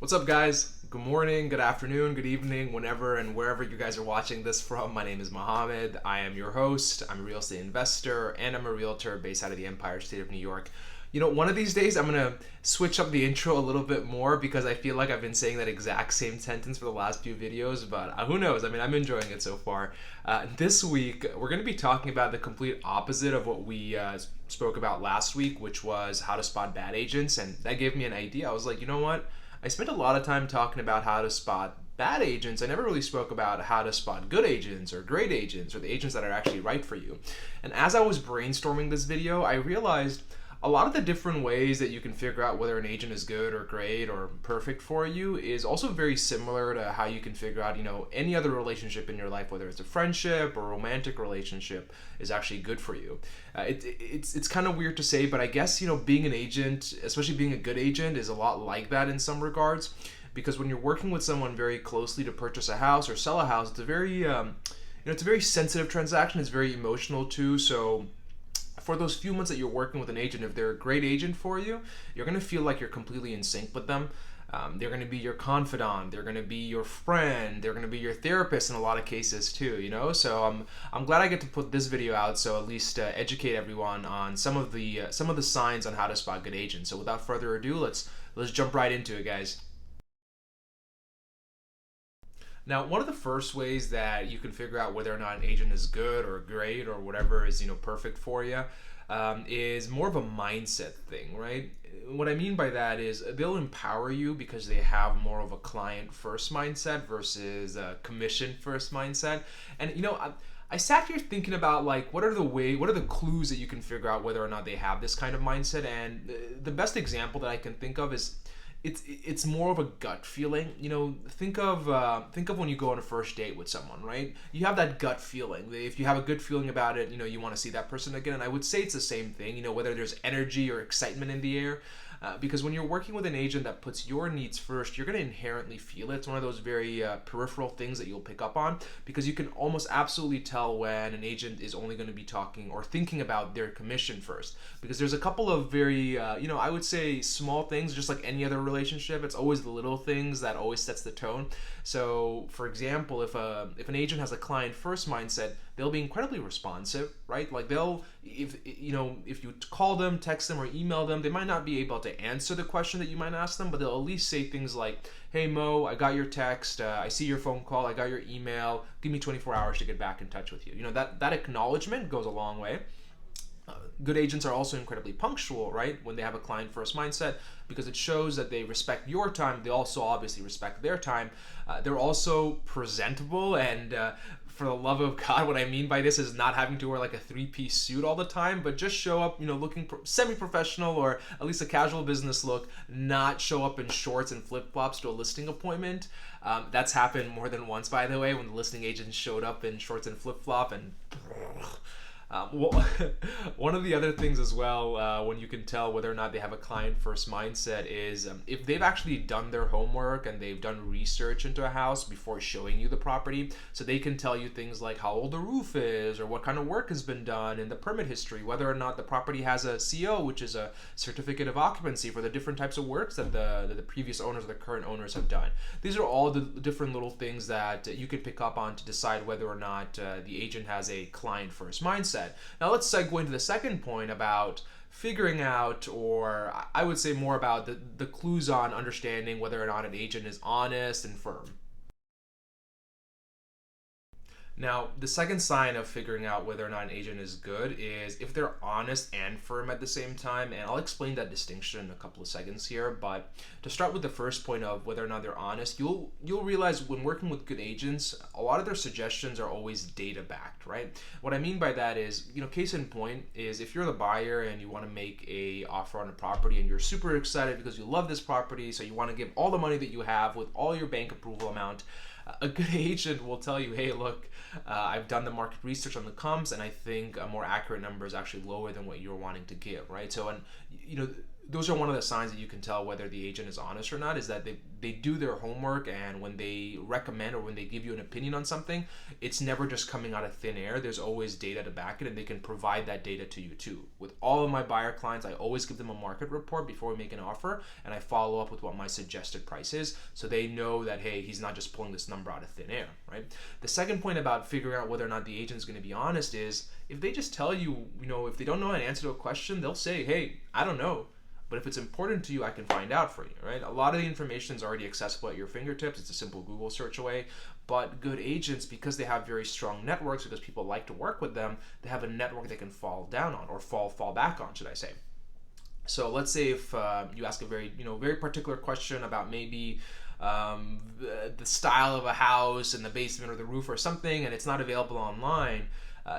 What's up, guys? Good morning, good afternoon, good evening, whenever and wherever you guys are watching this from. My name is Mohammed. I am your host. I'm a real estate investor and I'm a realtor based out of the Empire State of New York. One of these days I'm gonna switch up the intro a little bit more because I feel like I've been saying that exact same sentence for the last few videos, but who knows? I mean, I'm enjoying it so far. This week, we're gonna be talking about the complete opposite of what we spoke about last week, which was how to spot bad agents, and that gave me an idea. I was like, you know what? I spent a lot of time talking about how to spot bad agents. I never really spoke about how to spot good agents or great agents or the agents that are actually right for you. And as I was brainstorming this video, I realized a lot of the different ways that you can figure out whether an agent is good or great or perfect for you is also very similar to how you can figure out, any other relationship in your life, whether it's a friendship or romantic relationship, is actually good for you. It's kind of weird to say, but I guess, being an agent, especially being a good agent, is a lot like that in some regards. Because when you're working with someone very closely to purchase a house or sell a house, it's a very sensitive transaction. It's very emotional too. So for those few months that you're working with an agent, if they're a great agent for you, you're going to feel like you're completely in sync with them. They're going to be your confidant. They're going to be your friend. They're going to be your therapist in a lot of cases too. So I'm glad I get to put this video out, so at least educate everyone on some of the signs on how to spot good agents. So without further ado, let's jump right into it, guys. Now, one of the first ways that you can figure out whether or not an agent is good or great or whatever is perfect for you is more of a mindset thing, right? What I mean by that is they'll empower you because they have more of a client first mindset versus a commission first mindset. And I sat here thinking about like what are the clues that you can figure out whether or not they have this kind of mindset. And the best example that I can think of is it's more of a gut feeling. Think of when you go on a first date with someone, right? You have that gut feeling. If you have a good feeling about it, you want to see that person again. And I would say it's the same thing. Whether there's energy or excitement in the air. Because when you're working with an agent that puts your needs first, you're going to inherently feel it. It's one of those very peripheral things that you'll pick up on because you can almost absolutely tell when an agent is only going to be talking or thinking about their commission first. Because there's a couple of very, I would say small things, just like any other relationship. It's always the little things that always sets the tone. So, for example, if an agent has a client first mindset, they'll be incredibly responsive, right? Like if you call them, text them, or email them, they might not be able to answer the question that you might ask them, but they'll at least say things like, "Hey Mo, I got your text, I see your phone call, I got your email. Give me 24 hours to get back in touch with you." That acknowledgement goes a long way. Good agents are also incredibly punctual, right? When they have a client first mindset, because it shows that they respect your time. They also obviously respect their time. They're also presentable, and for the love of God, what I mean by this is not having to wear like a three-piece suit all the time, but just show up, looking semi-professional or at least a casual business look, not show up in shorts and flip-flops to a listing appointment. That's happened more than once, by the way, when the listing agent showed up in shorts and flip-flop and one of the other things as well, when you can tell whether or not they have a client first mindset, is if they've actually done their homework and they've done research into a house before showing you the property. So they can tell you things like how old the roof is or what kind of work has been done in the permit history, whether or not the property has a CO, which is a certificate of occupancy for the different types of works that the previous owners or the current owners have done. These are all the different little things that you can pick up on to decide whether or not the agent has a client first mindset. Now let's segue into the second point about figuring out, or I would say more about the clues on understanding whether or not an agent is honest and firm. Now, the second sign of figuring out whether or not an agent is good is if they're honest and firm at the same time. And I'll explain that distinction in a couple of seconds here. But to start with the first point of whether or not they're honest, you'll realize when working with good agents, a lot of their suggestions are always data backed, right? What I mean by that is, case in point is if you're the buyer and you want to make a offer on a property and you're super excited because you love this property, so you want to give all the money that you have with all your bank approval amount. A good agent will tell you, "Hey, look, I've done the market research on the comps, and I think a more accurate number is actually lower than what you're wanting to give," right? So, and those are one of the signs that you can tell whether the agent is honest or not, is that they do their homework, and when they recommend or when they give you an opinion on something, it's never just coming out of thin air. There's always data to back it, and they can provide that data to you too. With all of my buyer clients, I always give them a market report before we make an offer, and I follow up with what my suggested price is, so they know that, hey, he's not just pulling this number out of thin air, right? The second point about figuring out whether or not the agent is going to be honest is, if they just tell you, if they don't know an answer to a question, they'll say, hey, I don't know. But if it's important to you, I can find out for you, right? A lot of the information is already accessible at your fingertips. It's a simple Google search away. But good agents, because they have very strong networks, because people like to work with them, they have a network they can fall down on, or fall back on, should I say. So let's say if you ask a very particular question about maybe the style of a house and the basement or the roof or something, and it's not available online,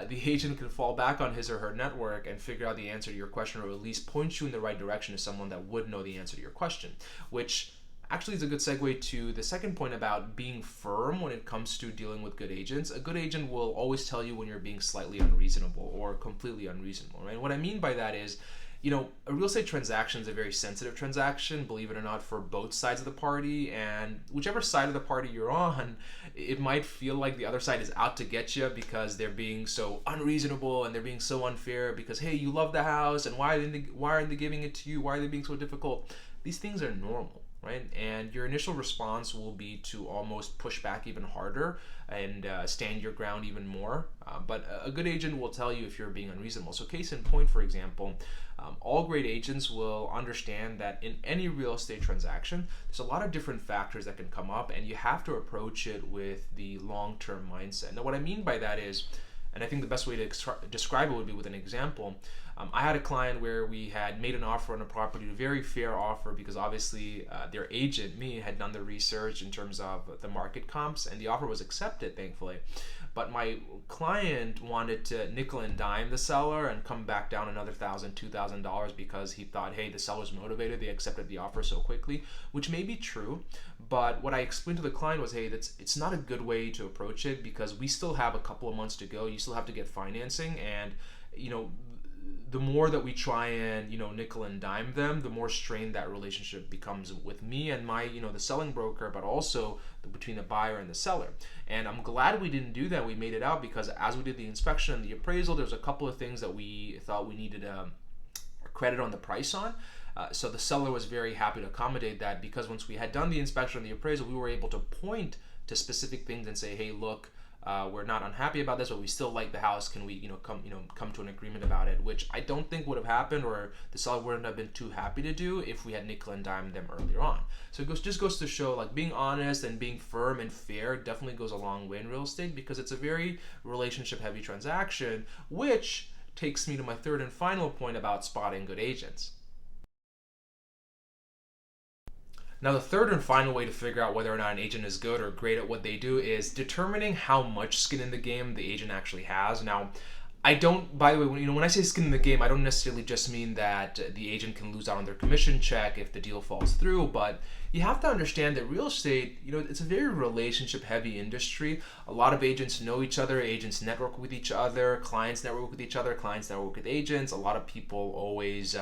the agent can fall back on his or her network and figure out the answer to your question, or at least point you in the right direction to someone that would know the answer to your question, which actually is a good segue to the second point about being firm when it comes to dealing with good agents. A good agent will always tell you when you're being slightly unreasonable or completely unreasonable, right? What I mean by that is, a real estate transaction is a very sensitive transaction, believe it or not, for both sides of the party. And whichever side of the party you're on, it might feel like the other side is out to get you because they're being so unreasonable and they're being so unfair because, hey, you love the house, and why aren't they giving it to you? Why are they being so difficult? These things are normal, right? And your initial response will be to almost push back even harder and stand your ground even more. But a good agent will tell you if you're being unreasonable. So case in point, for example, all great agents will understand that in any real estate transaction, there's a lot of different factors that can come up, and you have to approach it with the long-term mindset. Now, what I mean by that is, and I think the best way to describe it would be with an example. I had a client where we had made an offer on a property, a very fair offer, because obviously their agent, me, had done the research in terms of the market comps, and the offer was accepted, thankfully. But my client wanted to nickel and dime the seller and come back down another $1,000, $2,000 because he thought, hey, the seller's motivated, they accepted the offer so quickly, which may be true. But what I explained to the client was, hey, it's not a good way to approach it, because we still have a couple of months to go. You still have to get financing, and the more that we try and nickel and dime them, the more strained that relationship becomes with me and my the selling broker, but also between the buyer and the seller. And I'm glad we didn't do that. We made it out, because as we did the inspection and the appraisal, there's a couple of things that we thought we needed credit on the price on. So the seller was very happy to accommodate that, because once we had done the inspection and the appraisal, we were able to point to specific things and say, hey, look, we're not unhappy about this, but we still like the house. Can we come to an agreement about it? Which I don't think would have happened, or the seller wouldn't have been too happy to do if we had nickel and dimed them earlier on. So it just goes to show, like, being honest and being firm and fair definitely goes a long way in real estate, because it's a very relationship heavy transaction, which takes me to my third and final point about spotting good agents. Now, the third and final way to figure out whether or not an agent is good or great at what they do is determining how much skin in the game the agent actually has. Now, I don't, by the way, when I say skin in the game, I don't necessarily just mean that the agent can lose out on their commission check if the deal falls through, but you have to understand that real estate, it's a very relationship-heavy industry. A lot of agents know each other, agents network with each other, clients network with each other, clients network with agents. A lot of people always,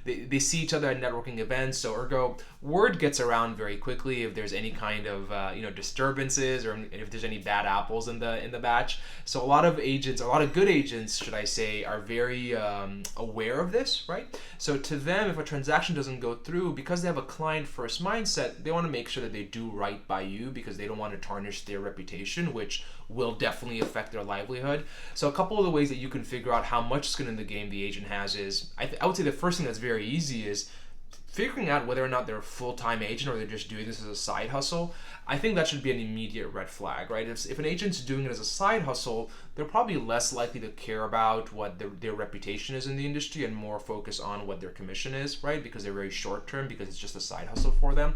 they see each other at networking events, so ergo, word gets around very quickly if there's any kind of, disturbances, or if there's any bad apples in the batch. So a lot of good agents, should I say, are very aware of this, right? So to them, if a transaction doesn't go through, because they have a client-first mindset, they want to make sure that they do right by you, because they don't want to tarnish their reputation, which will definitely affect their livelihood. So a couple of the ways that you can figure out how much skin in the game the agent has is, I would say the first thing that's very easy is figuring out whether or not they're a full-time agent or they're just doing this as a side hustle. I think that should be an immediate red flag, right? If an agent's doing it as a side hustle, they're probably less likely to care about what their reputation is in the industry and more focus on what their commission is, right? Because they're very short-term, because it's just a side hustle for them.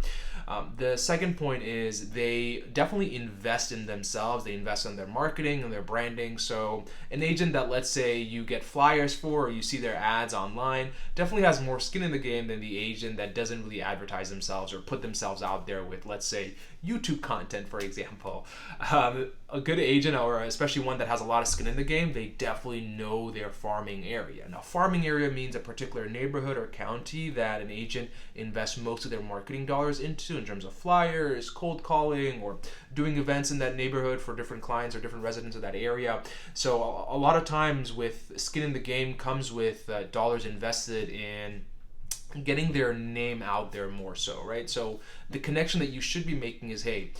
The second point is they definitely invest in themselves. They invest in their marketing and their branding. So an agent that, let's say, you get flyers for, or you see their ads online, definitely has more skin in the game than the agent agent that doesn't really advertise themselves or put themselves out there with, let's say, YouTube content, for example. A good agent, or especially one that has a lot of skin in the game, they definitely know their farming area. Now, farming area means a particular neighborhood or county that an agent invests most of their marketing dollars into in terms of flyers, cold calling, or doing events in that neighborhood for different clients or different residents of that area. So a lot of times with skin in the game comes with dollars invested in getting their name out there more so, right? So the connection that you should be making is, hey,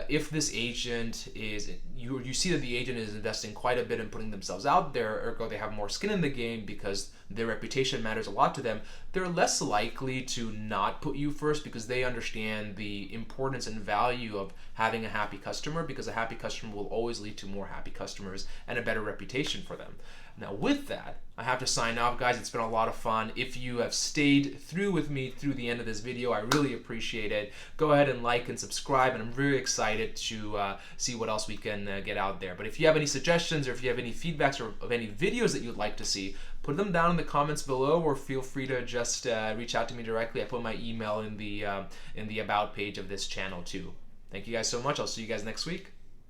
if this agent is, you see that the agent is investing quite a bit in putting themselves out there, ergo they have more skin in the game because their reputation matters a lot to them, they're less likely to not put you first because they understand the importance and value of having a happy customer, because a happy customer will always lead to more happy customers and a better reputation for them. Now with that, I have to sign off, guys. It's been a lot of fun. If you have stayed through with me through the end of this video, I really appreciate it. Go ahead and like and subscribe, and I'm very excited to see what else we can get out there. But if you have any suggestions or if you have any feedbacks or of any videos that you'd like to see, put them down in the comments below, or feel free to just reach out to me directly. I put my email in the about page of this channel too. Thank you guys so much. I'll see you guys next week.